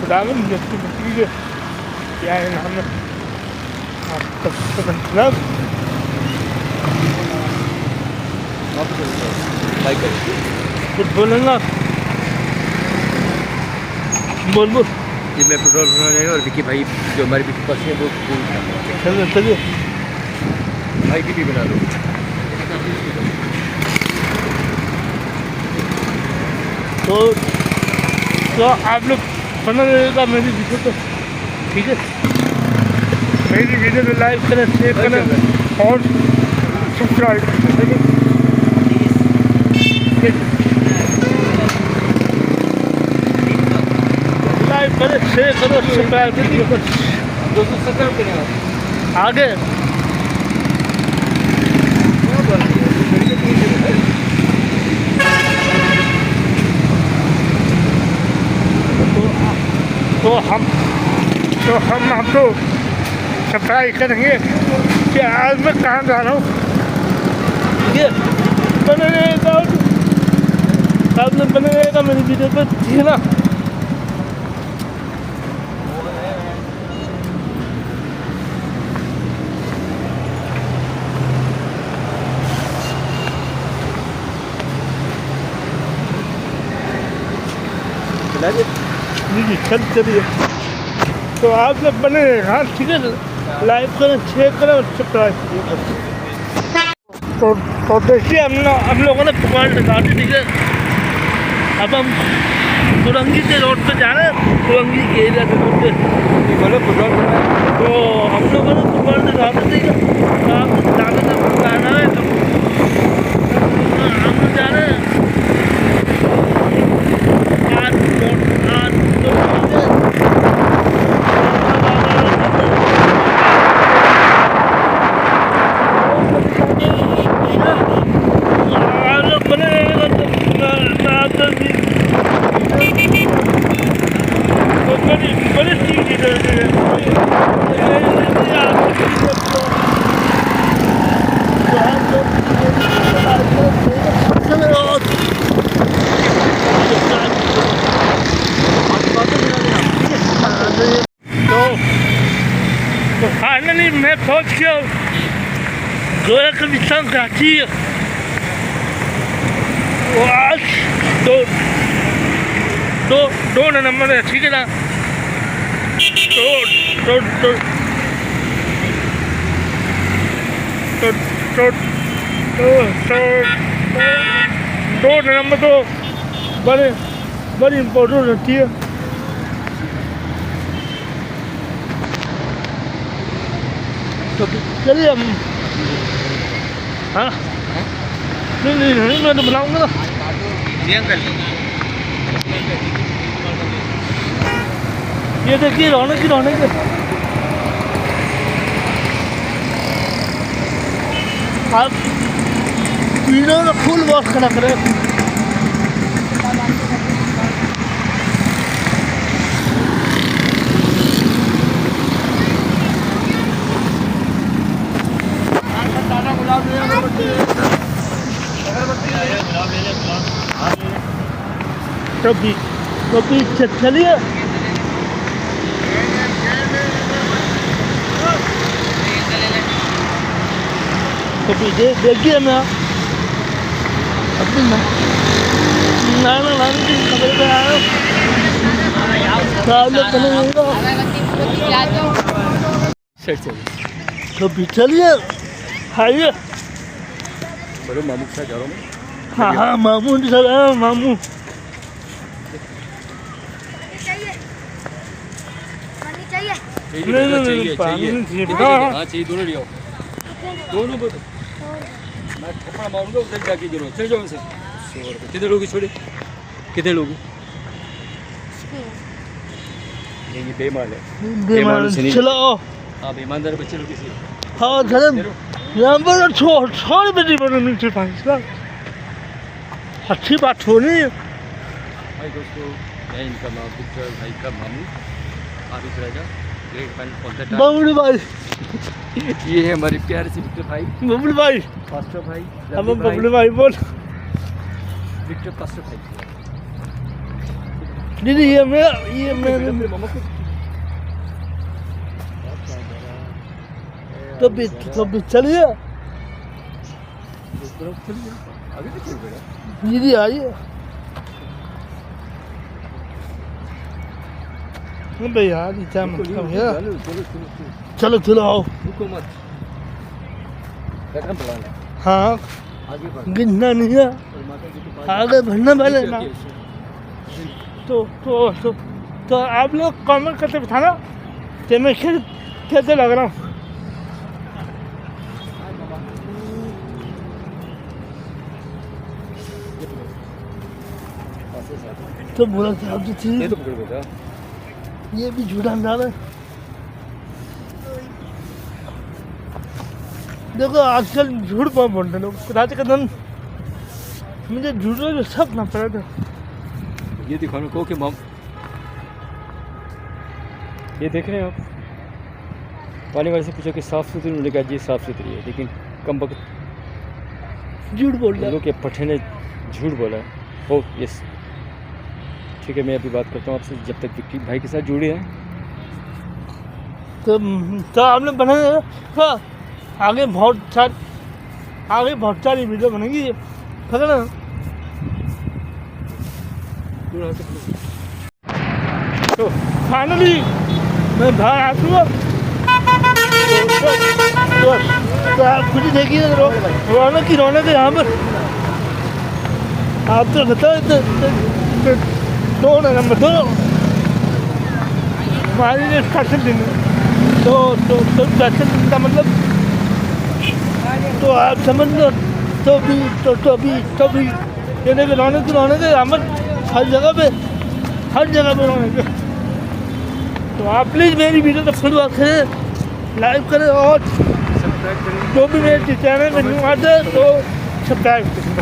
रावण जैसे क्या है नाम है मतलब कुछ बोलेंगे बोल बोल जी मैं पेट्रोल भरवाने और विकी भाई जो हमारे विकी पास है वो चलिए चलिए भाई की भी बना लो। तो आप लोग बना रहेगा मेरी वीडियो तो ठीक है, मेरी वीडियो को लाइक करें, शेयर करें और सब्सक्राइब करें। लाइक करें, शेयर करो, सब्सक्राइब करो। 270 करें आगे तो हम आपको सब्सक्राइब करेंगे कि आज मैं कहाँ जा रहा हूँ। ये बने रहेगा, आप लोग बने रहेगा मेरी वीडियो पर, ठीक है ना। जी चलिए, तो आप लोग बने हाँ ठीक है, लाइक करें, शेयर करें और सब्सक्राइब करें। तो देखिए हम लोगों ने पकड़ दिखा दी, ठीक है। अब हम कुरंगी के रोड पे जा रहे हैं, कुरंगी के एरिया के रोड पे बोले तो हम लोगों ने पकड़ दिखा दी, ठीक है। आप जाने का बताना है तो हम जा रहे हैं तो फाइनली मैं पहुंच गया गोरखपुर घाटी। आज दो नंबर है, ठीक है ना। दो नंबर तो बड़ी इम्पोर्टेंट रहती है। तो चलिए हम हाँ नहीं मैं तो बनाऊँगा ना। ये देखिए रौनक ही रौनक है। आप तीनों का फुल वॉश करा करें। कभी चलिए कभी देखिए ना अपनी ना कभी चलिए आइए। बड़े मामू के साथ जा रहा हूँ। हाँ मामू मामू चाहिए दोनों ले आओ, दोनों बोलो। मैं थप्पड़ मारूंगा उधर जाके गिरो। चल जाओ उनसे। कितने लोग छोड़े, कितने लोग ये बेईमान है। चलो हाँ बेईमानदार बच्चे लोग किसी हाँ चलो यहाँ पर छोड़ बेटी बनो नीचे भाई, अच्छी बात हो रही है। भाई दोस्तों मैं इनका नाम विक्टर भाई का मामू आरिफ राजा बबलू भाई। ये है हमारे प्यारे से विक्टर भाई, बबलू भाई, पास्टर भाई। अब बबलू भाई बोल विक्टर पास्टर भाई। दीदी ये मेरे मामा को तो भी चलिए आगे तो चल बेटा दीदी आइए भैया नीचा मत भैया चलो चलो आओ रुको मत बैठना पड़ा हाँ आगे बढ़ गिनना नहीं है और माता जी के पास आगे बढ़ना पहले ना तो तो आप लोग कमेंट करके बताना कि मैं कैसे लग रहा हूँ तो बोला था आप तो ये ठीक तो पकड़ बेटा ये भी झूठा डाल है देखो आजकल झूठ बहुत बोलते हैं लोग रात के दिन मुझे झूठों में सब ना पड़ा था ये दिखाना को कि मम ये देख रहे हैं आप पानी वाले से पूछा कि साफ़ सुथरी, उन्होंने कहा जी साफ़ सुथरी है, लेकिन कम वक्त झूठ बोल रहा लोगों के पट्टे ने झूठ बोला है। ओ यस ठीक है, मैं अभी बात करता हूँ आपसे जब तक विक्की भाई के साथ जुड़े हैं। तो आपने बनाया हाँ आगे बहुत सारी वीडियो बनेगी पता ना तो फाइनली मैं बाहर आ चुका तो आप खुद ही देखिए रौनक ही रौनक है यहाँ पर आप तो बताओ दो नंबर दो हमारे लिए स्पेशल दिन तो स्पेशल दिन का मतलब तो आप समझ लो तो भी ये देखिए रौनक है यहाँ पर हर जगह पे रौनक है। तो आप प्लीज़ मेरी वीडियो को फुल वक्त करें, लाइक करें और जो भी मेरे चैनल में न्यू आते हैं तो सब्सक्राइब करें।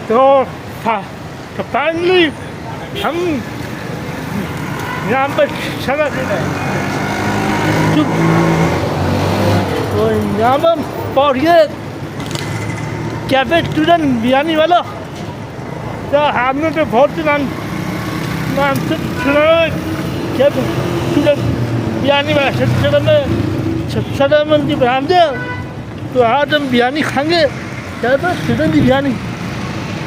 तो फाइनली हम यहाँ पर सड़क तो यहाँ पर पहुँच गए कैफे स्टूडेंट बिरयानी वाला। तो आपने तो बहुत नाम सुना कैफे स्टूडेंट बिरयानी वाला सदर में उनकी ब्रांड है। तो आज हम बिरयानी खाएंगे कैफे स्टूडेंट की बिरयानी।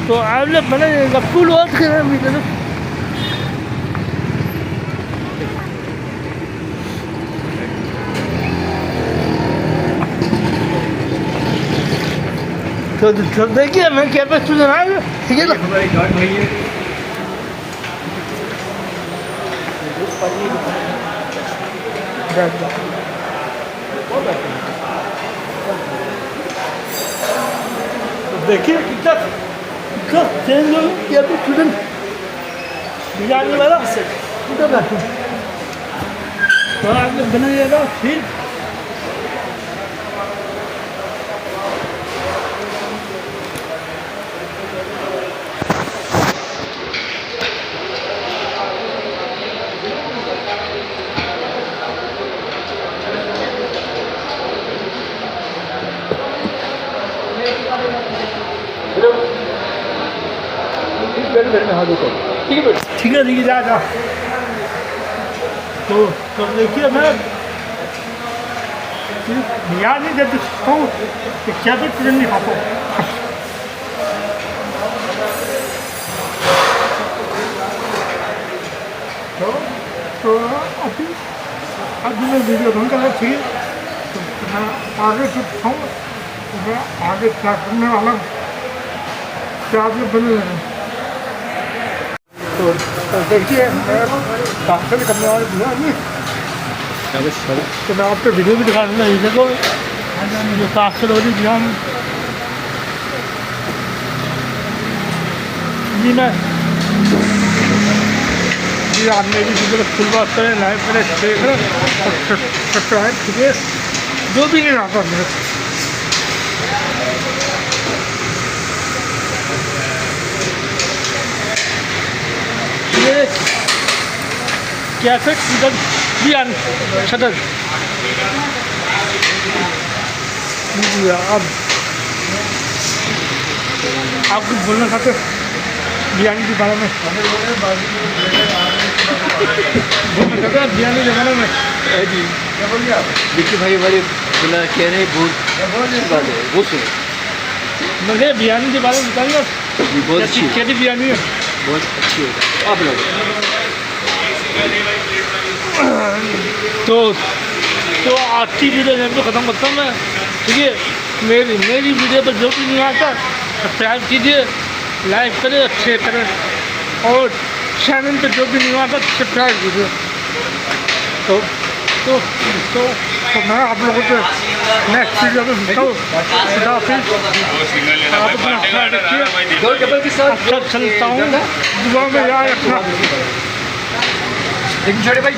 तो आप लोग बनाइएगा फुल वॉच करें वीडियो तो देखिए मैं कैफे स्टूडेंट आएगा ठीक है ना। देखिए कितना चेंज हो गया स्टूडेंट बिरयानी वाला कितना बैठे तो आपने बनाइएगा फिर ठीक है जा तो देखिए मैं बिरयानी जब खाऊँ तो क्या भी चिकन नहीं खाता तो अभी मैं वीडियो बंद कर रहा ठीक है। तो मैं आगे जब खाऊँ तो मैं आगे क्या करने वाला क्या आप लोग बने लगे। तो देखिए मैं दाखिल करने वाले बिरयानी तो मैं आपको वीडियो भी दिखा दूँगा। ये देखो जो दाखिल हो रही बिरयानी जी मैं जी आप मेरी वीडियो को फुल बात करें, लाइक करें, शेयर करें और सब्सक्राइब कीजिए जो भी नहीं आता मेरे कैफे स्टूडेंट बिरयानी सदर अब आप कुछ बोलना चाहते हो बिरयानी के बारे में? बोलना चाहते हो बिरयानी के बारे में? जी क्या बोल गया विक्की भाई वाले बोला कह रहे बहुत अच्छी बात है वो सुनो मुझे बिरयानी के बारे में बताइए आप। जी बहुत अच्छी कैसी बिरयानी है? बहुत अच्छी है आप लोग तो आज की वीडियो यहीं पे ख़त्म करता हूँ मैं, ठीक है। मेरी वीडियो पर जो भी नहीं आता सब्सक्राइब कीजिए, लाइक करें, शेयर करें, और चैनल पे जो भी नहीं आता सब्सक्राइब कीजिए। तो मैं आप लोगों से नेक्स्ट वीडियो में मिलता हूँ। खुदा हाफिज़। आप अपना ख्याल रखिए। दो डबल के साथ अच्छा चलता हूँ, दुआ में याद रखना। लेकिन छोटे भाई